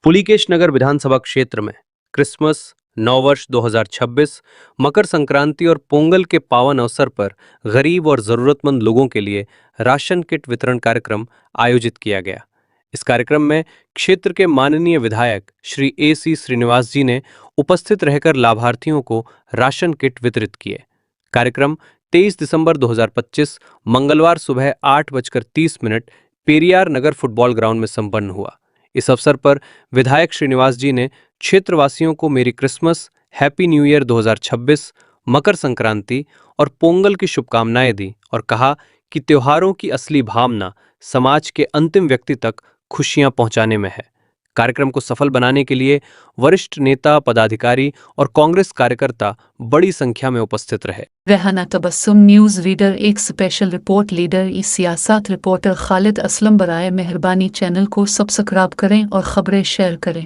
पुलिकेश नगर विधानसभा क्षेत्र में क्रिसमस, नववर्ष 2026, मकर संक्रांति और पोंगल के पावन अवसर पर गरीब और जरूरतमंद लोगों के लिए राशन किट वितरण कार्यक्रम आयोजित किया गया। इस कार्यक्रम में क्षेत्र के माननीय विधायक श्री AC श्रीनिवास जी ने उपस्थित रहकर लाभार्थियों को राशन किट वितरित किए। कार्यक्रम 23 दिसंबर 2025 मंगलवार सुबह 8:30 पेरियार नगर फुटबॉल ग्राउंड में संपन्न हुआ। इस अवसर पर विधायक श्रीनिवास जी ने क्षेत्रवासियों को मेरी Christmas, happy new year 2026, Makar Sankranti और पोंगल की शुभकामनाएं दी और कहा कि त्योहारों की असली भावना समाज के अंतिम व्यक्ति तक खुशियां पहुंचाने में है। कार्यक्रम को सफल बनाने के लिए वरिष्ठ नेता, पदाधिकारी और कांग्रेस कार्यकर्ता बड़ी संख्या में उपस्थित रहे। रेहाना तबस्सुम न्यूज़ रीडर एक स्पेशल रिपोर्ट लीडर ई सियासत रिपोर्टर खालिद असलम बराए मेहरबानी चैनल को सब्सक्राइब करें और खबरें शेयर करें।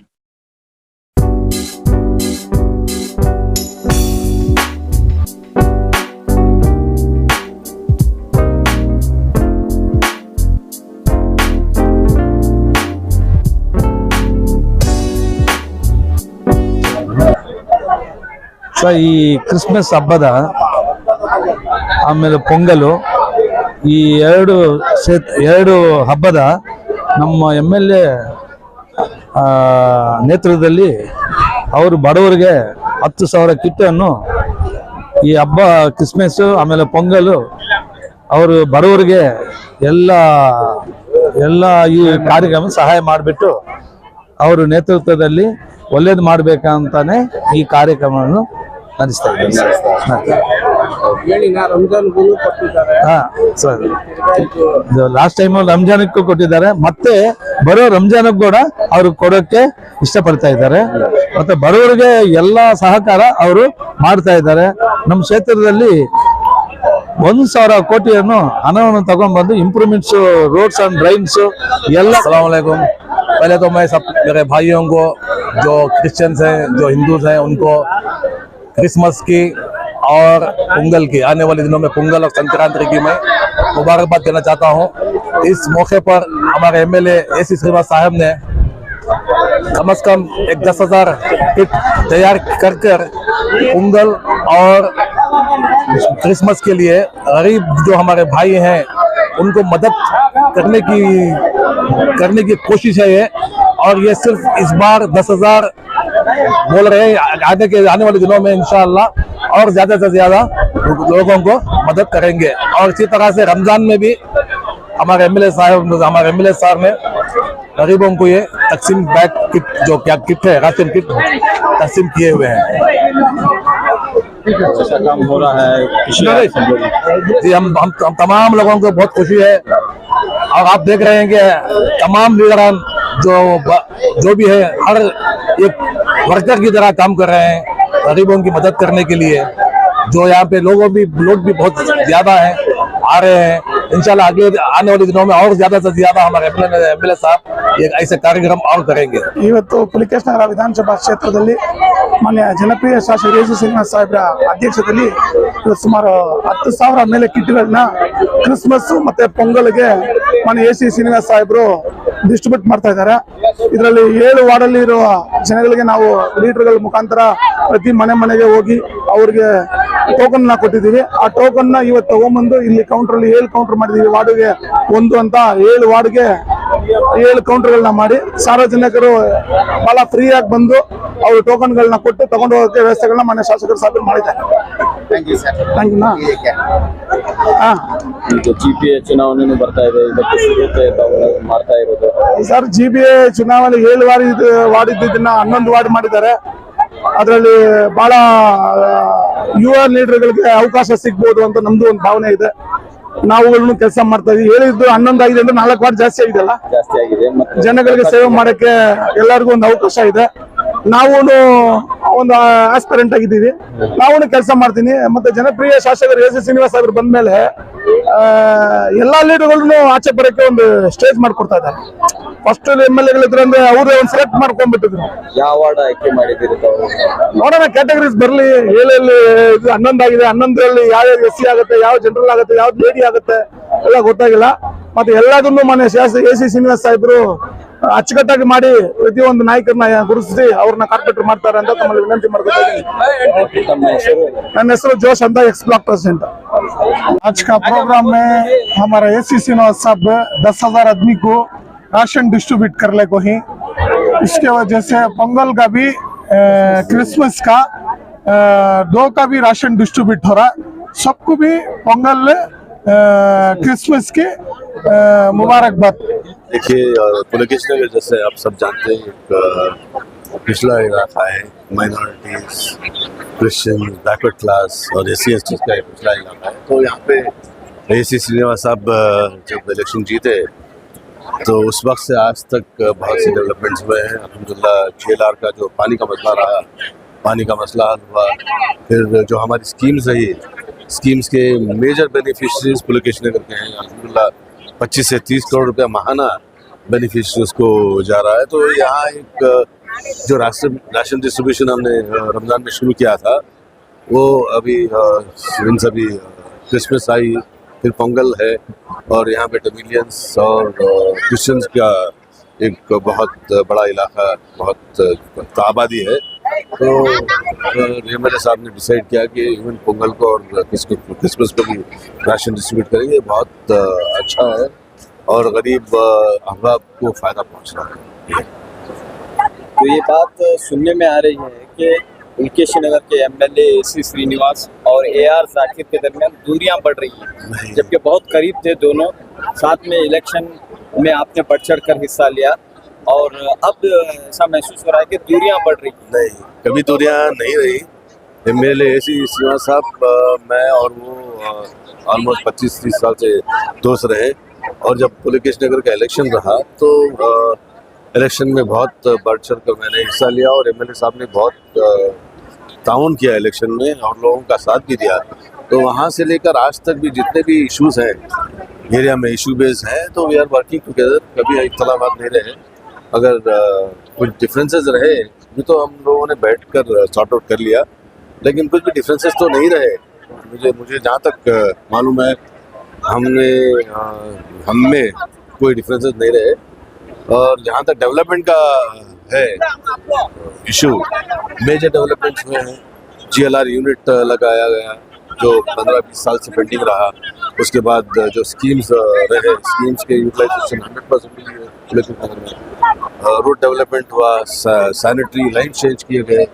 ಈ ಕ್ರಿಸ್ಮಸ್ ಹಬ್ಬದ ಆಮೇಲೆ ಪೊಂಗಲು ಈ ಎರಡು ಹಬ್ಬದ ನಮ್ಮ MLA ನೇತೃತ್ವದಲ್ಲಿ ಅವರು ಬಡವರಿಗೆ 10,000 ಕಿಟ್ ಅನ್ನು ಈ ಹಬ್ಬ ಕ್ರಿಸ್ಮಸ್ ಆಮೇಲೆ ಪೊಂಗಲು ಅವರು ಬಡವರಿಗೆ ಎಲ್ಲ ಈ ಕಾರ್ಯಕ್ರಮ ಸಹಾಯ ಮಾಡಿಬಿಟ್ಟು ಅವರ ನೇತೃತ್ವದಲ್ಲಿ ಒಳ್ಳೇದು ಮಾಡಬೇಕಂತಾನೆ ಈ ಕಾರ್ಯಕ್ರಮವನ್ನು ನಡೆಸ್ತಾ ಇದ್ದಾರೆ। ಲಾಸ್ಟ್ ಟೈಮ್ ರಂಜಾನಕ್ಕೂ ಕೊಟ್ಟಿದ್ದಾರೆ, ಮತ್ತೆ ಬರೋ ರಂಜಾನಕ್ಕೂ ಕೂಡ ಅವರು ಕೊಡೋಕೆ ಇಷ್ಟಪಡ್ತಾ ಇದ್ದಾರೆ। ಮತ್ತೆ ಬಡವರಿಗೆ ಎಲ್ಲಾ ಸಹಕಾರ ಅವರು ಮಾಡ್ತಾ ಇದ್ದಾರೆ। ನಮ್ಮ ಕ್ಷೇತ್ರದಲ್ಲಿ 1,000 ಕೋಟಿಯನ್ನು ಹಣವನ್ನು ತಗೊಂಡ್ಬಂದು ಇಂಪ್ರೂವ್ಮೆಂಟ್ಸ್, रोड्स एंड ड्रेन्स ಎಲ್ಲ। अस्सलाम वालेकुम। पहले तो मैं सब मेरे भाइयों को जो क्रिश्चियंस हैं, जो हिंदूज हैं, उनको क्रिसमस की और पोंगल की, आने वाले दिनों में पोंगल और संक्रांति की मैं मुबारकबाद देना चाहता हूं। इस मौके पर हमारे MLA AC श्रीनिवास साहब ने कम से कम 10,000 किट तैयार कर पोंगल और क्रिसमस के लिए गरीब जो हमारे भाई हैं उनको मदद करने की कोशिश है ये। और ये सिर्फ इस बार 10,000 बोल रहे हैं, आने वाले दिनों में इंशाअल्लाह और ज्यादा से ज्यादा लोगों को मदद करेंगे। और इसी तरह से रमजान में भी हमारे MLA साहब ने गरीबों को ये तकसीम बैग किट, जो क्या किट है, राशन किट तकसीम किए हुए हैं। अच्छा काम हो रहा है जी, हम तमाम लोगों को बहुत खुशी है। और आप देख रहे हैं कि तमाम लीडरान जो भी है हर एक वर्कर की तरह काम कर रहे हैं गरीबों की मदद करने के लिए। जो यहाँ पे लोग भी बहुत ज्यादा हैं, आ रहे हैं। इंशाल्लाह आने वाले दिनों में और ज्यादा से ज्यादा हमारे MLA साहब ये ऐसे कार्यक्रम और करेंगे। ಇವತ್ತು ಪುಲಿಕೇಶ್ ನಗರ ವಿಧಾನಸಭಾ ಕ್ಷೇತ್ರದಲ್ಲಿ ಮಾನ್ಯ ಜನಪ್ರಿಯ ಶಾಸಕ AC ಶ್ರೀನಿವಾಸ್ ಸಾಹೇಬ್ರ ಅಧ್ಯಕ್ಷತೆಯಲ್ಲಿ ಸುಮಾರು 10,000 ಮೇಲೆ ಕಿಟ್ಗಳನ್ನ ಕ್ರಿಸ್ಮಸ್ ಮತ್ತೆ ಪೊಂಗಲ್ಗೆ ಮಾನ್ಯ AC ಶ್ರೀನಿವಾಸ್ ಸಾಹೇಬ್ರು ಡಿಸ್ಟ್ರಿಬ್ಯೂಟ್ ಮಾಡ್ತಾ ಇದ್ದಾರೆ। ಇದರಲ್ಲಿ 7 ವಾರ್ಡಲ್ಲಿ ಇರುವ ಜನಗಳಿಗೆ ನಾವು ಲೀಡರ್ಗಳ ಮುಖಾಂತರ ಪ್ರತಿ ಮನೆಗೆ ಹೋಗಿ ಅವ್ರಿಗೆ ಟೋಕನ್ ಕೊಟ್ಟಿದ್ದೀವಿ। ಆ ಟೋಕನ್ ಇವತ್ತು ತಗೊಂಡ್ಬಂದು ಇಲ್ಲಿ ಕೌಂಟರ್ ಅಲ್ಲಿ 7 ಕೌಂಟರ್ ಮಾಡಿದೀವಿ, ವಾರ್ಡ್ಗೆ 1 ಅಂತ 7 ವಾರ್ಡ್ಗೆ 7 ಕೌಂಟರ್ಗಳನ್ನ ಮಾಡಿ ಸಾರ್ವಜನಿಕರು ಬಹಳ ಫ್ರೀ ಆಗಿ ಬಂದು ಅವರು ಟೋಕನ್ಗಳನ್ನ ಕೊಟ್ಟು ತಗೊಂಡು ಹೋಗೋಕೆ ವ್ಯವಸ್ಥೆಗಳನ್ನ ಮಾನ್ಯ ಶಾಸಕರು ಸಾಧನೆ ಮಾಡಿದ್ದಾರೆ। GPA ಚುನಾವಣೆ ಬರ್ತಾ ಇದೆ, ಇದಕ್ಕೆ ಸಿಗುತ್ತೆ ಮಾಡ್ತಾ ಇರೋದು ಸರ್। GPA ಚುನಾವಣೆ 7 ವಾರ್ಡ್ ಇದ್ದಿದ್ದನ್ನ 11 ವಾರ್ಡ್ ಮಾಡಿದ್ದಾರೆ। ಅದರಲ್ಲಿ ಬಹಳ ಯುವ ಲೀಡರ್ಗಳಿಗೆ ಅವಕಾಶ ಸಿಗ್ಬೋದು ಅಂತ ನಮ್ದು ಒಂದು ಭಾವನೆ ಇದೆ। ನಾವುಗಳನ್ನು ಕೆಲಸ ಮಾಡ್ತಾ ಇದೀವಿ। ಹೇಳಿದ್ದು 11 ಆಗಿದೆ ಅಂದ್ರೆ 4 ವಾರ್ಡ್ ಜಾಸ್ತಿ ಆಗಿದೆಲ್ಲ, ಜನಗಳಿಗೆ ಸೇವೆ ಮಾಡಕ್ಕೆ ಎಲ್ಲರಿಗೂ ಒಂದು ಅವಕಾಶ ಇದೆ। ನಾವು ಒಂದು ಆಸ್ಪಿರೆಂಟ್ ಆಗಿದ್ದೀವಿ, ನಾವು ಕೆಲಸ ಮಾಡ್ತೀನಿ। ಮತ್ತೆ ಜನಪ್ರಿಯ ಶಾಸಕರು AC ಶ್ರೀನಿವಾಸ್ ಅವರು ಬಂದ್ಮೇಲೆ ಎಲ್ಲಾ ಲೀಡರ್ಗಳನ್ನು ಆಚೆ ಬರಕ್ಕೆ ಒಂದು ಸ್ಟೇಜ್ ಮಾಡ್ಕೊಡ್ತಾ ಇದ್ದಾರೆ। ಫಸ್ಟ್ MLA ಅಂದ್ರೆ ಅವ್ರೇ ಒಂದು ಸೆಲೆಕ್ಟ್ ಮಾಡ್ಕೊಂಡ್ಬಿಟ್ಟಿದ್ರು। ಯಾವ ವಾರ್ಡ್ ಆಯ್ಕೆ ಮಾಡಿದ್ದೀರಿ? ನೋಡೋಣ, ಕ್ಯಾಟಗರೀಸ್ ಬರ್ಲಿ। 7 11 ಆಗಿದೆ, 11ರಲ್ಲಿ ಯಾವ SC ಆಗುತ್ತೆ, ಯಾವ ಜನರಲ್ ಆಗುತ್ತೆ, ಯಾವ ಲೇಡಿ ಆಗುತ್ತೆ ಎಲ್ಲ ಗೊತ್ತಾಗಿಲ್ಲ। ಮತ್ತೆ ಎಲ್ಲದನ್ನು ಮಾನ್ಯ ಶಾಸಕ AC ಶ್ರೀನಿವಾಸ್ ಸಾಹೇಬ್ರು ಅಚ್ಚುಕಟ್ಟಾಗಿ ಮಾಡಿ ಪ್ರತಿಯೊಂದು ನಾಯಕರನ್ನ ಗುರುತಿಸಿ ಅವ್ರನ್ನ ಕಾರ್ಪೊರೇಟರ್ ಮಾಡ್ತಾರೆ ಅಂತ ತಮ್ಮಲ್ಲಿ ವಿನಂತಿ ಮಾಡ್ಕೊತಾ ಇದ್ದೀನಿ. ನನ್ನ ಹೆಸರು जोश अंदा एक्स ब्लॉक प्रेसिडेंट। आज का प्रोग्राम में हमारा एसी श्रीनिवास साहब 10,000 आदमी को राशन डिस्ट्रीब्यूट करने को ही, इसके वजह से पोंगल का भी क्रिसमस का 2 का भी राशन डिस्ट्रीब्यूट हो रहा। सबको भी पोंगल क्रिसमस के मुबारकबाद। देखिए पुलकेश नगर जैसे आप सब जानते हैं एक पिछड़ा इलाका है, माइनॉरिटीज, क्रिश्चियन, बैकवर्ड क्लास और SC/ST का एक पिछड़ा इलाका है। तो यहाँ पे AC श्रीनिवास साहब जब इलेक्शन जीते तो उस वक्त से आज तक बहुत से डेवलपमेंट्स हुए हैं। अल्हम्दुलिल्लाह JLR का जो पानी का मसला रहा, पानी का मसला हल हुआ। फिर जो हमारी स्कीम्स रही, स्कीम्स के मेजर बेनिफिशरीज पुलकेश नगर के हैं। अल्हम्दुलिल्लाह 25 से 30 करोड़ रुपया माहाना बेनिफिशरीज को जा रहा है। तो यहाँ एक जो राशन डिस्ट्रीब्यूशन हमने रमज़ान में शुरू किया था वो अभी इन सभी क्रिसमस आई, फिर पोंगल है और यहाँ पे तमिलियंस और क्रिश्चियंस का एक बहुत बड़ा इलाका, बहुत आबादी है। तो MLA साहब ने डिसाइड किया कि इवन पोंगल को और क्रिसमस को भी राशन डिस्ट्रीब्यूट करेंगे। बहुत अच्छा है और गरीब अहबाब को फ़ायदा पहुँच रहा है। तो ये बात सुनने में आ रही है कि पुलकेश नगर के MLA AC श्रीनिवास और AR जाकिर के दरमियान दूरियां बढ़ रही हैं, जबकि बहुत करीब थे दोनों। साथ में इलेक्शन में आपने बढ़ चढ़ कर हिस्सा लिया और अब ऐसा महसूस हो रहा है कि दूरियां बढ़ रही हैं। नहीं, कभी दूरियां नहीं रही। MLA AC श्रीनिवास साहब मैं और वो ऑलमोस्ट 25-30 साल से दोस्त रहे और जब पुलकेश नगर का इलेक्शन रहा तो इलेक्शन में बहुत बढ़ चढ़ कर मैंने हिस्सा लिया और MLA साहब ने बहुत ताउन किया इलेक्शन में और लोगों का साथ भी दिया। तो वहाँ से लेकर आज तक भी जितने भी इश्यूज हैं एरिया में, इशू बेस हैं, तो वी आर वर्किंग टुगेदर। कभी इख्तलाफात नहीं रहे। अगर कुछ डिफरेंसेस रहे भी तो हम लोगों ने बैठकर सॉर्ट आउट कर लिया, लेकिन कुछ भी डिफरेंसेस तो नहीं रहे। मुझे जहाँ तक मालूम है हम में कोई डिफरेंसेस नहीं रहे। और जहाँ तक डेवलपमेंट का है इशू, मेजर डेवलपमेंट्स हुए हैं। GLR यूनिट लगाया गया जो 15-20 साल से पेंडिंग रहा। उसके बाद जो स्कीम्स रहे, स्कीम्स के यूटिलाइजेशन 100% मिली है पुलकेश नगर में। रोड डेवलपमेंट हुआ, सैनिटरी लाइन चेंज किए गए।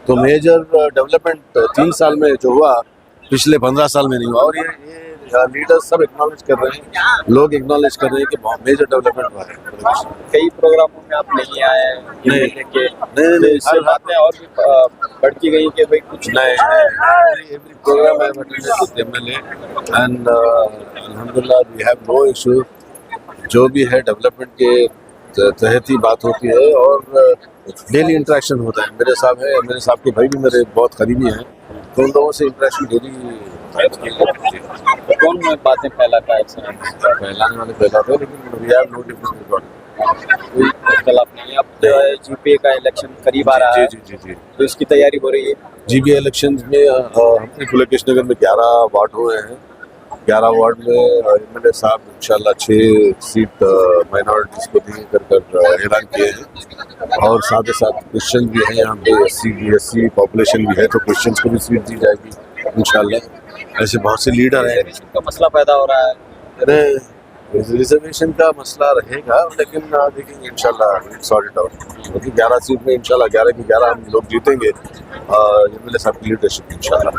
तो मेजर डेवलपमेंट 3 साल में जो हुआ पिछले 15 साल में नहीं हुआ। और ये लीडर्स सब एक्नॉलेज कर रहे हैं, लोग एक्नॉलेज कर रहे हैं कि बहुत मेजर डेवलपमेंट हुआ है। कई प्रोग्रामों में आप नहीं आए हैं, नहीं, इससे बातें और भी बढ़ती गई कि भाई कुछ नहीं, एवरी प्रोग्राम है MLA एंड अल्हम्दुलिल्लाह वी हैव नो इशू। जो भी है डेवलपमेंट के तहत ही बात होती है और डेली इंटरेक्शन होता है। मेरे साहब है, मेरे साहब के भाई भी मेरे बहुत करीबी हैं, तो उन लोगों से इंटरेक्शन डेली कौन बातें फैलाता है, फैलाने वाले फैलाते हैं, लेकिन वी हैव नो डिफरेंस। कोई इख्तलाफ नहीं। अब जो है GPA का इलेक्शन करीब आ रहा है, जी तो इसकी तैयारी हो रही है। GPA इलेक्शन में हमने पुलकेश नगर में 11 वार्ड हुए हैं। 11 वार्ड में MLA साहब इंशाल्लाह 6 सीट माइनॉरिटीज को दिए कर ऐलान किए हैं। और साथ ही साथ क्रिश्चियन भी हैं यहाँ पे, SC पॉपुलेशन भी है, तो क्रिश्चियंस को भी सीट दी जाएगी इंशाल्लाह। ऐसे बहुत से लीडर हैं। का मसला पैदा हो रहा है, रिजर्वेशन का मसला रहेगा, लेकिन देखेंगे इंशाल्लाह सॉर्ट इट आउट। क्योंकि 11 सीट में इंशाल्लाह 11 की 11 हम लोग जीतेंगे MLA साहब की लीडरशिप इंशाल्लाह।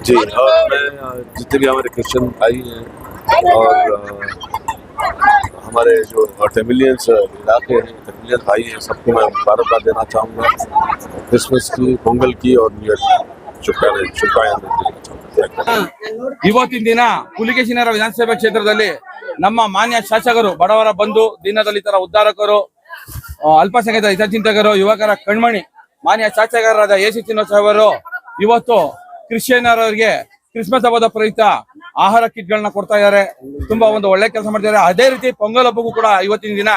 जी, और मैं जितने भी हमारे क्रिश्चियन भाई हैं और हमारे जो तमिलियंस इलाके हैं, तमिलियन भाई हैं, सबको मैं मुबारकबाद देना चाहूँगा क्रिसमस की, पोंगल की और न्यू ईयर ಶುಭಾಶಯ ಇವತ್ತಿನ ದಿನ पुलकेश नगर ವಿಧಾನಸಭಾ ಕ್ಷೇತ್ರದಲ್ಲಿ ನಮ್ಮ ಮಾನ್ಯ ಶಾಸಕರು, ಬಡವರ ಬಂಧು, ದೀನದಲಿತರ ಉದ್ಧಾರಕರು, ಅಲ್ಪಸಂಖ್ಯಾತರ ಹಿತಚಿಂತಕರು, ಯುವಕರ ಕಣ್ಮಣಿ ಮಾನ್ಯ ಶಾಸಕರಾದ AC ಶ್ರೀನಿವಾಸ್ ಅವರು ಇವತ್ತು ಕ್ರಿಶ್ಚಿಯನ್ನರಿಗೆ ಕ್ರಿಸ್ಮಸ್ ಹಬ್ಬದ ಪ್ರಯುಕ್ತ ಆಹಾರ ಕಿಟ್ಗಳನ್ನ ಕೊಡ್ತಾ ಇದ್ದಾರೆ. ತುಂಬಾ ಒಂದು ಒಳ್ಳೆ ಕೆಲಸ ಮಾಡ್ತಿದ್ದಾರೆ. ಅದೇ ರೀತಿ ಪೊಂಗಲ್ ಹಬ್ಬಕ್ಕೂ ಕೂಡ ಇವತ್ತಿನ ದಿನ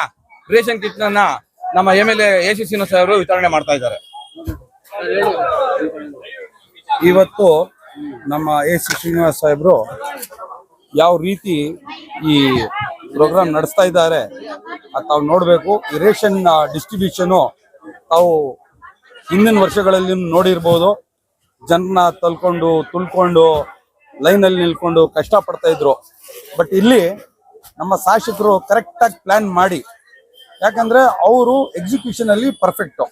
ರೇಷನ್ ಕಿಟ್ ನನ್ನ ನಮ್ಮ MLA AC ಶ್ರೀನಿವಾಸ್ ಅವರು ವಿತರಣೆ ಮಾಡ್ತಾ ಇದ್ದಾರೆ. ಇವತ್ತು ನಮ್ಮ AC ಶ್ರೀನಿವಾಸ್ ಸಾಹೇಬರು ಯಾವ ರೀತಿ ಈ ಪ್ರೋಗ್ರಾಮ್ ನಡೆಸ್ತಾ ಇದ್ದಾರೆ. ಅದು ತಾವು ನೋಡಬೇಕು. ಈ ರೇಷನ್ ಡಿಸ್ಟ್ರಿಬ್ಯೂಷನು ತಾವು ಹಿಂದಿನ ವರ್ಷಗಳಲ್ಲಿ ನೋಡಿರ್ಬೋದು. ಜನನ ತುಳ್ಕೊಂಡು ಲೈನಲ್ಲಿ ನಿಲ್ಕೊಂಡು ಕಷ್ಟ ಪಡ್ತಾ ಇದ್ರು. ಬಟ್ ಇಲ್ಲಿ ನಮ್ಮ ಶಾಸಕರು ಕರೆಕ್ಟಾಗಿ ಪ್ಲಾನ್ ಮಾಡಿ, ಯಾಕಂದ್ರೆ ಅವರು ಎಕ್ಸಿಕ್ಯೂಷನ್ ಅಲ್ಲಿ ಪರ್ಫೆಕ್ಟ್,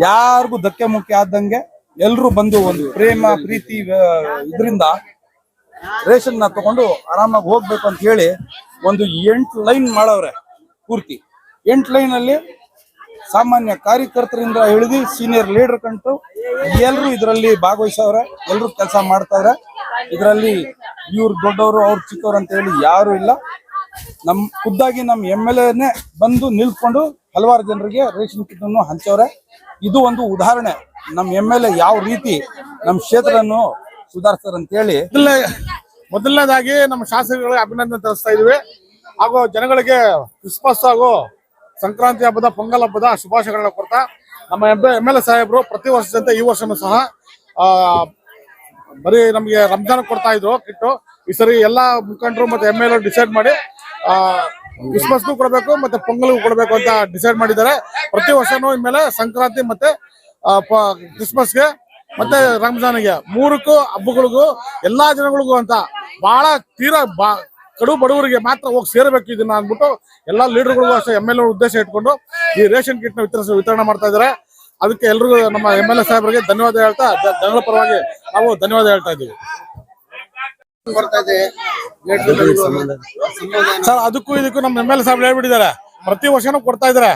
ಯಾರಿಗೂ ಧಕ್ಕೆ ಮುಕ್ಕೆ ಆದಂಗೆ ಎಲ್ರು ಬಂದು ಒಂದು ಪ್ರೇಮ ಪ್ರೀತಿ ಇದರಿಂದ ರೇಷನ್ ನ ತಗೊಂಡು ಆರಾಮಾಗಿ ಹೋಗ್ಬೇಕು ಅಂತ ಹೇಳಿ ಒಂದು 8 ಲೈನ್ ಮಾಡವ್ರೆ. ಪೂರ್ತಿ 8 ಲೈನ್ ಅಲ್ಲಿ ಸಾಮಾನ್ಯ ಕಾರ್ಯಕರ್ತರಿಂದ ಹಿಡಿದು ಸೀನಿಯರ್ ಲೀಡರ್ ಕಂಟು ಎಲ್ರು ಇದರಲ್ಲಿ ಭಾಗವಹಿಸವ್ರೆ, ಎಲ್ರು ಕೆಲಸ ಮಾಡ್ತಾವ್ರೆ. ಇದರಲ್ಲಿ ಇವ್ರು ದೊಡ್ಡವರು ಅವ್ರು ಚಿಕ್ಕವ್ರು ಅಂತ ಹೇಳಿ ಯಾರು ಇಲ್ಲ. ಖುದ್ದಾಗಿ ನಮ್ಮ MLA ಬಂದು ನಿಲ್ಕೊಂಡು ಹಲವಾರು ಜನರಿಗೆ ರೇಷನ್ ಕಿಟ್ ಅನ್ನು ಹಂಚವ್ರೆ. ಇದು ಒಂದು ಉದಾಹರಣೆ ನಮ್ಮ MLA ಯಾವ ರೀತಿ ನಮ್ಮ ಕ್ಷೇತ್ರವನ್ನು ಸುಧಾರಿಸ್ತಾರೆ ಅಂತ ಹೇಳಿ. ಮೊದಲನೇದಾಗಿ ನಮ್ಮ ಶಾಸಕರಿಗೆ ಅಭಿನಂದನೆ ತಿಳಿಸ್ತಾ ಇದೀವಿ. ಹಾಗೂ ಜನಗಳಿಗೆ ಕ್ರಿಸ್ಮಸ್ ಹಾಗೂ ಸಂಕ್ರಾಂತಿ ಹಬ್ಬದ, ಪೊಂಗಲ್ ಹಬ್ಬದ ಶುಭಾಶಯಗಳನ್ನ ಕೊಡ್ತಾ, ನಮ್ಮ MLA ಸಾಹೇಬರು ಪ್ರತಿ ವರ್ಷದಂತೆ ಈ ವರ್ಷನೂ ಸಹ ಬರೀ ನಮಗೆ ರಂಜಾನ್ ಕೊಡ್ತಾ ಇದ್ರು ಕಿಟ್ಟು. ಈ ಸರಿ ಎಲ್ಲಾ ಮುಖಂಡರು ಮತ್ತೆ MLA ಡಿಸೈಡ್ ಮಾಡಿ ಕ್ರಿಸ್ಮಸ್ಗೂ ಕೊಡಬೇಕು ಮತ್ತೆ ಪೊಂಗಲ್ಗೂ ಕೊಡಬೇಕು ಅಂತ ಡಿಸೈಡ್ ಮಾಡಿದ್ದಾರೆ. ಪ್ರತಿ ವರ್ಷನೂ ಇನ್ಮೇಲೆ ಸಂಕ್ರಾಂತಿ ಮತ್ತೆ ಕ್ರಿಸ್ಮಸ್ಗೆ ಮತ್ತೆ ರಂಜಾನ್ಗೆ 3 ಹಬ್ಬಗಳಿಗೂ ಎಲ್ಲಾ ಜನಗಳಿಗೂ ಅಂತ ಬಹಳ ತೀರಾ ಕಡು ಬಡವರಿಗೆ ಮಾತ್ರ ಹೋಗಿ ಸೇರಬೇಕು ಇದನ್ನ ಅಂದ್ಬಿಟ್ಟು ಎಲ್ಲಾ ಲೀಡರ್ಗಳಿಗೂ ಅಷ್ಟೇ MLA ಉದ್ದೇಶ ಇಟ್ಕೊಂಡು ಈ ರೇಷನ್ ಕಿಟ್ ನ ವಿತರಣೆ ಮಾಡ್ತಾ ಇದ್ದಾರೆ. ಅದಕ್ಕೆ ಎಲ್ರಿಗೂ ನಮ್ಮ MLA ಸಾಹೇಬರಿಗೆ ಧನ್ಯವಾದ ಹೇಳ್ತಾ, ಜನಗಳ ಪರವಾಗಿ ನಾವು ಧನ್ಯವಾದ ಹೇಳ್ತಾ ಇದ್ದೀವಿ. ಸರ್, ಅದಕ್ಕೂ ಇದಕ್ಕೂ ನಮ್ಮ MLA ಸಾಹೇಬ್ ಹೇಳ್ಬಿಟ್ಟಿದ್ದಾರೆ, ಪ್ರತಿ ವರ್ಷನೂ ಕೊಡ್ತಾ ಇದಾರೆ.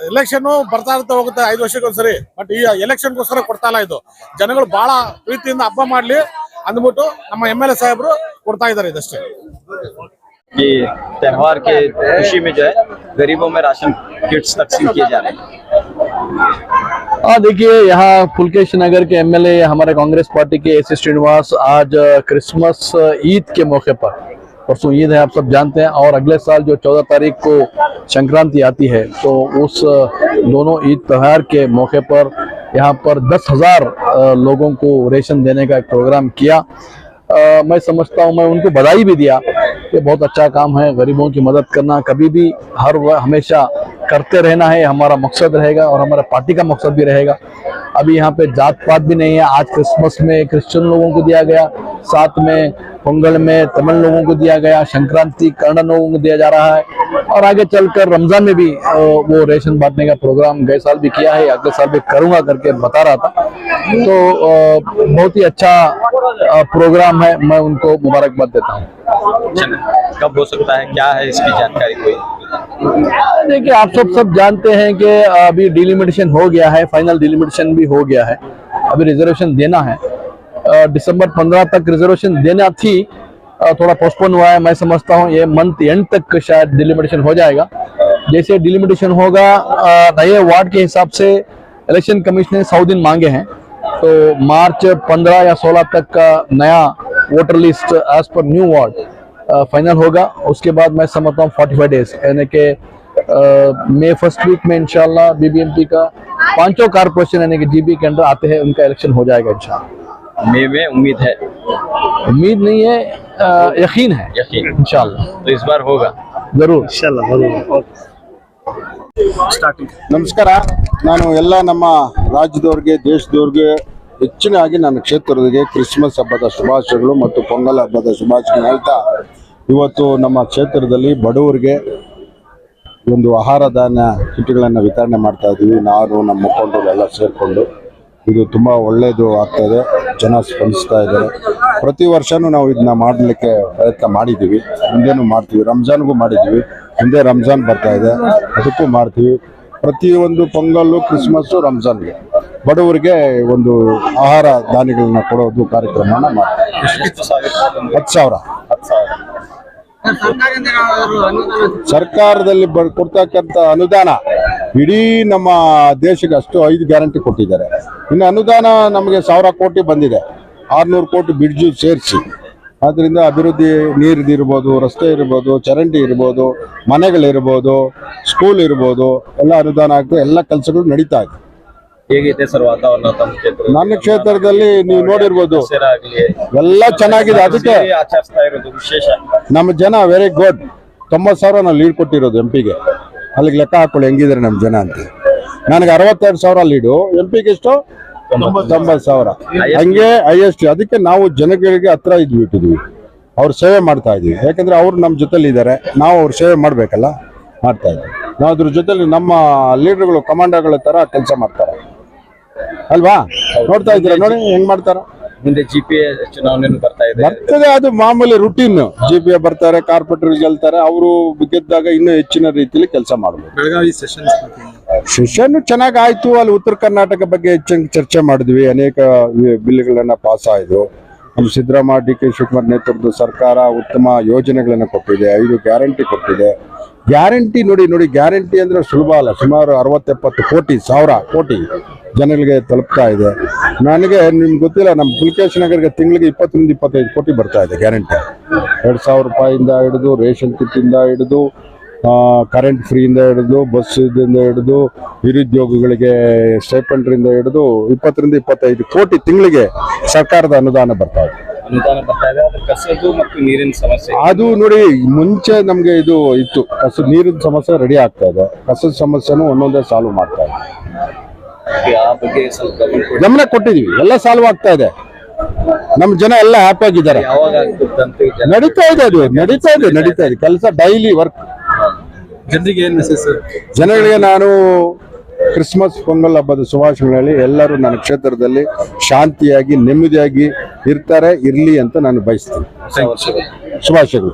ಎಲೆಕ್ಷನ್ ಬರ್ತಾ ಇರ್ತಾ ಹೋಗುತ್ತೆ 5 ವರ್ಷಕ್ಕೊಂದ್ಸರಿ. ಬಟ್ ಈ ಎಲೆಕ್ಷನ್ಗೋಸ್ಕರ ಕೊಡ್ತಾ ಇಲ್ಲ, ಇದು ಜನಗಳು ಬಹಳ ಪ್ರೀತಿಯಿಂದ ಹಬ್ಬ ಮಾಡ್ಲಿ ಅಂದ್ಬಿಟ್ಟು ನಮ್ಮ MLA ಸಾಹೇಬರು ಕೊಡ್ತಾ ಇದ್ದಾರೆ ಇದಷ್ಟೇ. कि त्योहार के खुशी में जो है गरीबों में राशन किट्स तकसीम किए जा रहे हैं। देखिए, यहाँ पुलकेश नगर के MLA हमारे कांग्रेस पार्टी के AC श्रीनिवास आज क्रिसमस ईद के मौके पर, परसों ईद है आप सब जानते हैं, और अगले साल जो 14 तारीख को संक्रांति आती है, तो उस दोनों ईद त्योहार के मौके पर यहाँ पर 10,000 लोगों को रेशन देने का एक प्रोग्राम किया। मैं समझता हूँ, मैं उनको बधाई भी दिया कि बहुत अच्छा काम है। गरीबों की मदद करना कभी भी हमेशा करते रहना है, हमारा मकसद रहेगा और हमारा पार्टी का मकसद भी रहेगा। अभी यहाँ पे जात पात भी नहीं है। आज क्रिसमस में क्रिश्चियन लोगों को दिया गया, साथ में पोंगल में तमिल लोगों को दिया गया, संक्रांति कन्नड़ लोगों को दिया जा रहा है, और आगे चलकर रमजान में भी वो रेशन बांटने का प्रोग्राम गए साल भी किया है, अगले साल भी करूंगा करके बता रहा था। तो बहुत ही अच्छा प्रोग्राम है, मैं उनको मुबारकबाद देता हूँ। कब हो सकता है, क्या है इसकी जानकारी कोई? देखिए, आप सब जानते हैं कि अभी डिलिमिटेशन हो गया है, फाइनल डिलिमिटेशन भी हो गया है। अभी रिजर्वेशन देना है, दिसंबर 15 तक रिजर्वेशन देना थी, थोड़ा पोस्टपोन हुआ है। मैं समझता हूँ ये मंथ एंड तक शायद डिलिमिटेशन हो जाएगा। जैसे डिलिमिटेशन होगा, नए वार्ड के हिसाब से इलेक्शन कमीशन ने 100 दिन मांगे हैं, तो मार्च 15 या 16 तक का नया voter list as per new ward final होगा। उसके बाद मैं समझता हूँ 45 डेज, यानी कि मई फर्स्ट वीक में इंशाल्लाह BBMP का 5 कारपोरेशन यानी कि GB के अंदर आते हैं, उनका इलेक्शन हो जाएगा इंशाल्लाह। मई में उम्मीद है? उम्मीद नहीं है, यकीन है, यकीन इंशाल्लाह। तो इस बार होगा जरूर, इंशाल्लाह जरूर। ನಮಸ್ಕಾರ. ನಾನು ಎಲ್ಲ ನಮ್ಮ ರಾಜ್ಯದವ್ರಿಗೆ, ದೇಶದವ್ರಿಗೆ, ಹೆಚ್ಚಿನಾಗಿ ನನ್ನ ಕ್ಷೇತ್ರದವರಿಗೆ ಕ್ರಿಸ್ಮಸ್ ಹಬ್ಬದ ಶುಭಾಶಯಗಳು ಮತ್ತು ಪೊಂಗಲ್ ಹಬ್ಬದ ಶುಭಾಶಯಗಳು ಹೇಳ್ತಾ, ಇವತ್ತು ನಮ್ಮ ಕ್ಷೇತ್ರದಲ್ಲಿ ಬಡವರಿಗೆ ಒಂದು ಆಹಾರ ಧಾನ್ಯ ಕಿಟ್ಗಳನ್ನು ವಿತರಣೆ ಮಾಡ್ತಾ ಇದ್ದೀವಿ. ನಾನು ನಮ್ಮ ಮುಖಂಡರು ಎಲ್ಲ ಸೇರಿಕೊಂಡು ಇದು ತುಂಬ ಒಳ್ಳೆಯದು ಆಗ್ತಾಯಿದೆ. ಜನ ಸ್ಪಂದಿಸ್ತಾ ಇದ್ದಾರೆ. ಪ್ರತಿ ವರ್ಷವೂ ನಾವು ಇದನ್ನ ಮಾಡಲಿಕ್ಕೆ ಪ್ರಯತ್ನ ಮಾಡಿದ್ದೀವಿ, ಮುಂದೇನು ಮಾಡ್ತೀವಿ. ರಂಜಾನ್ಗೂ ಮಾಡಿದ್ದೀವಿ, ಮುಂದೆ ರಂಜಾನ್ ಬರ್ತಾ ಇದೆ, ಅದಕ್ಕೂ ಮಾಡ್ತೀವಿ. ಪ್ರತಿಯೊಂದು ಪೊಂಗಲ್ಲು, ಕ್ರಿಸ್ಮಸ್ಸು, ರಂಜಾನ್ಗೆ ಬಡವರಿಗೆ ಒಂದು ಆಹಾರ ಧಾನ್ಯಗಳನ್ನ ಕೊಡೋದು ಕಾರ್ಯಕ್ರಮನ ಮಾಡ್ತೀವಿ. 10,000 ಸರ್ಕಾರದಲ್ಲಿ ಕೊಡ್ತಕ್ಕಂಥ ಅನುದಾನ ಇಡೀ ನಮ್ಮ ದೇಶಕ್ಕೆ ಅಷ್ಟು 5 ಗ್ಯಾರಂಟಿ ಕೊಟ್ಟಿದ್ದಾರೆ. ಇನ್ನು ಅನುದಾನ ನಮಗೆ 1,000 ಕೋಟಿ ಬಂದಿದೆ, 600 ಕೋಟಿ ಬ್ರಿಡ್ಜು ಸೇರಿಸಿ. ಆದ್ದರಿಂದ ಅಭಿವೃದ್ಧಿ, ನೀರಿರ್ಬೋದು, ರಸ್ತೆ ಇರ್ಬೋದು, ಚರಂಡಿ ಇರ್ಬೋದು, ಮನೆಗಳಿರ್ಬೋದು, ಸ್ಕೂಲ್ ಇರ್ಬೋದು, ಎಲ್ಲ ಅನುದಾನ ಆಗ್ತದೆ. ಎಲ್ಲ ಕೆಲಸಗಳು ನಡೀತಾ ಇದೆ. ಹೇಗಿದೆ ಸರ್ ವಾತಾವರಣ ತಮ್ಮ ಕ್ಷೇತ್ರ? ನನ್ನ ಕ್ಷೇತ್ರದಲ್ಲಿ ನೀವು ನೋಡಿರ್ಬೋದು, ಎಲ್ಲ ಚೆನ್ನಾಗಿದೆ. ಅದಕ್ಕೆ ಆಚರಿಸ್ತಾ ಇರೋದು ವಿಶೇಷ. ನಮ್ಮ ಜನ ವೆರಿ ಗುಡ್. 90,000 ನಾವು ಲೀಡ್ ಕೊಟ್ಟಿರೋದು MP ಗೆ. ಅಲ್ಲಿಗೆ ಲೆಕ್ಕ ಹಾಕೊಳ್ಳಿ ಹೆಂಗಿದ್ದಾರೆ ನಮ್ಮ ಜನ ಅಂತ. ನನಗೆ 62,000 ಲೀಡು, MP ಗೆ ಎಷ್ಟು 90,000. ಹಂಗೆ ಹೈಯೆಸ್ಟ್. ಅದಕ್ಕೆ ನಾವು ಜನಗಳಿಗೆ ಹತ್ರ ಇಟ್ಬಿಟ್ಟಿದ್ವಿ, ಅವ್ರ ಸೇವೆ ಮಾಡ್ತಾ ಇದೀವಿ. ಯಾಕಂದ್ರೆ ಅವ್ರು ನಮ್ಮ ಜೊತೆಲಿ ಇದ್ದಾರೆ, ನಾವು ಅವ್ರ ಸೇವೆ ಮಾಡ್ಬೇಕಲ್ಲ, ಮಾಡ್ತಾ ಇದ್ವಿ. ನಾವು ಅದ್ರ ಜೊತೆಲಿ ನಮ್ಮ ಲೀಡರ್ಗಳು ಕಮಾಂಡರ್ಗಳ ತರ ಕೆಲಸ ಮಾಡ್ತಾರೆ ಅಲ್ವಾ? ನೋಡ್ತಾ ಇದ್ದೀರಾ ನೋಡಿ ಹೆಂಗ್ ಮಾಡ್ತಾರ. ಮುಂದೆ GPA ಚುನಾವಣೆ ಬರ್ತಾ ಇದೆ, ಬರ್ತದೆ, ಅದು ಮಾಮೂಲಿ ರುಟೀನ್. GPA ಬರ್ತಾರೆ, ಕಾರ್ಪೊರೇಟರ್ ಗೆಲ್ತಾರೆ, ಅವರು ಗೆದ್ದಾಗ ಇನ್ನೂ ಹೆಚ್ಚಿನ ರೀತಿಯಲ್ಲಿ ಕೆಲಸ ಮಾಡ್ಬೋದು. ಬೆಳಗಾವಿ ಸೆಷನ್ ಚೆನ್ನಾಗ್ ಆಯ್ತು. ಅಲ್ಲಿ ಉತ್ತರ ಕರ್ನಾಟಕ ಬಗ್ಗೆ ಹೆಚ್ಚಿನ ಚರ್ಚೆ ಮಾಡಿದ್ವಿ. ಅನೇಕ ಬಿಲ್ಗಳನ್ನ ಪಾಸ್ ಆಯ್ತು. ನಮ್ಮ ಸಿದ್ದರಾಮಯ್ಯ DK ಶಿವಕುಮಾರ್ ನೇತೃತ್ವದ ಸರ್ಕಾರ ಉತ್ತಮ ಯೋಜನೆಗಳನ್ನ ಕೊಟ್ಟಿದೆ, 5 ಗ್ಯಾರಂಟಿ ಕೊಟ್ಟಿದೆ. ಗ್ಯಾರಂಟಿ ನೋಡಿ ಗ್ಯಾರಂಟಿ ಅಂದ್ರೆ ಸುಲಭ ಅಲ್ಲ. ಸುಮಾರು 60-70 ಕೋಟಿ ಜನಗಳಿಗೆ ತಲುಪ್ತಾ ಇದೆ. ನನಗೆ ನಿಮ್ಗೆ ಗೊತ್ತಿಲ್ಲ, ನಮ್ಮ ಪುಲಕೇಶಿ ನಗರಕ್ಕೆ ತಿಂಗಳಿಗೆ 20-25 ಕೋಟಿ ಬರ್ತಾ ಇದೆ ಗ್ಯಾರಂಟಿ. 2,000 ರೂಪಾಯಿಂದ ಹಿಡಿದು ರೇಷನ್ ಕಿಟ್ಟಿಂದ ಹಿಡಿದು ಕರೆಂಟ್ ಫ್ರೀಯಿಂದ ಹಿಡಿದು ಬಸ್ ಇದರಿಂದ ಹಿಡಿದು ನಿರುದ್ಯೋಗಿಗಳಿಗೆ ಸ್ಟೈಪೆಂಡ್ರಿಂದ ಹಿಡಿದು 20-25 ಕೋಟಿ ತಿಂಗಳಿಗೆ ಸರ್ಕಾರದ ಅನುದಾನ ಬರ್ತಾ ಇದೆ. ಕಸದು ಮತ್ತು ನೀರಿನ ಸಮಸ್ಯೆ ಅದು ನೋಡಿ, ಮುಂಚೆ ನಮ್ಗೆ ಇದು ಇತ್ತು, ನೀರಿನ ಸಮಸ್ಯೆ ರೆಡಿ ಆಗ್ತಾ ಇದೆ. ಕಸದ ಸಮಸ್ಯೆನೂ ಒಂದೊಂದೇ ಸಾಲ್ವ್ ಮಾಡ್ತಾ ಇದೆ. ಆ ಬಗ್ಗೆ ಸ್ವಲ್ಪ ಗಮನ ಕೊಟ್ಟಿದೀವಿ, ಎಲ್ಲ ಸಾಲ್ವ್ ಆಗ್ತಾ ಇದೆ. ನಮ್ಮ ಜನ ಎಲ್ಲ ಹ್ಯಾಪಿ ಆಗಿದ್ದಾರೆ. ಯಾವಾಗ ಆಗ್ತದಂತೆ ನಡೀತಾ ಇದೆ, ಅದು ನಡೀತಾ ಇದೆ ಕೆಲಸ, ಡೈಲಿ ವರ್ಕ್. ಜನರಿಗೆ ಏನ್ ಮೆಸೇಜ್? ಜನಗಳಿಗೆ ನಾನು ಕ್ರಿಸ್ಮಸ್ ಪೊಂಗಲ್ ಹಬ್ಬದ ಶುಭಾಶಯಗಳಲ್ಲಿ ಎಲ್ಲರೂ ನನ್ನ ಕ್ಷೇತ್ರದಲ್ಲಿ ಶಾಂತಿಯಾಗಿ ನೆಮ್ಮದಿಯಾಗಿ ಇರ್ತಾರೆ, ಇರ್ಲಿ ಅಂತ ನಾನು ಬಯಸ್ತೀನಿ. ಶುಭಾಶಯಗಳು.